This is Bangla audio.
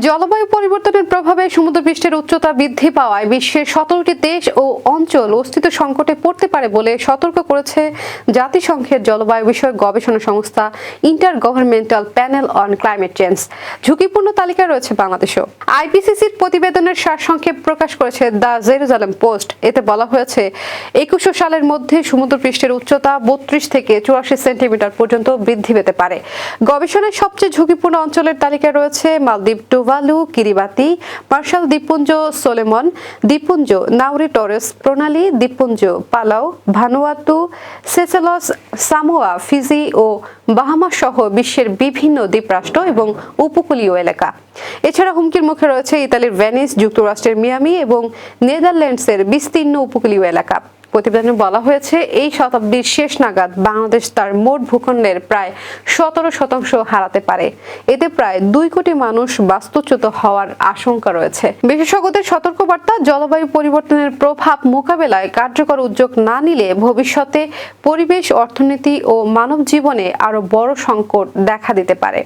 জলবায়ু পরিবর্তনের প্রভাবে সমুদ্রপৃষ্ঠের উচ্চতা বৃদ্ধি পাওয়ায় বিশ্বের 17টি দেশ ও অঞ্চল অস্তিত্ব সংকটে পড়তে পারে বলে সতর্ক করেছে জাতিসংঘের জলবায়ু বিষয়ক গবেষণা সংস্থা inter governmental panel on climate change. ঝুঁকিপূর্ণ তালিকায় রয়েছে বাংলাদেশও। আইপিসিসির প্রতিবেদনের সারসংক্ষেপ প্রকাশ করেছে দ্য জেরুজালেম পোস্ট। এতে বলা হয়েছে 2100 সালের মধ্যে সমুদ্রপৃষ্ঠের উচ্চতা 32 থেকে 84 সেন্টিমিটার পর্যন্ত বৃদ্ধি পেতে পারে। গবেষণায় সবচেয়ে ঝুঁকিপূর্ণ অঞ্চলের তালিকায় রয়েছে মালদ্বীপ, টুভালু, কিরিবাতি, মার্শাল দ্বীপপুঞ্জ, সোলেমন দ্বীপপুঞ্জ, নাউরি টরেস প্রণালী দ্বীপপুঞ্জ, Palau, Vanuatu, Seychelles, Samoa, Fiji ও বাহামা সহ বিশ্বের বিভিন্ন দ্বীপরাষ্ট্র এবং উপকূলীয় এলাকা। এছাড়া হুমকির মুখে রয়েছে ইতালির ভেনিস, যুক্তরাষ্ট্রের মিয়ামি এবং নেদারল্যান্ডসের বিস্তীর্ণ উপকূলীয় এলাকা। প্রতিবেদনে বলা হয়েছে, এই শতাব্দীর শেষ নাগাদ বাংলাদেশ তার মোট ভূখণ্ডের প্রায় 17% হারাতে পারে। এতে প্রায় 2 কোটি মানুষ বাস্তুচ্যুত হওয়ার আশঙ্কা রয়েছে। বিশেষজ্ঞদের সতর্কবার্তা, জলবায়ু পরিবর্তনের প্রভাব মোকাবেলায় কার্যকর উদ্যোগ না নিলে ভবিষ্যতে পরিবেশ, অর্থনীতি ও মানব জীবনে আরো বড় সংকট দেখা দিতে পারে।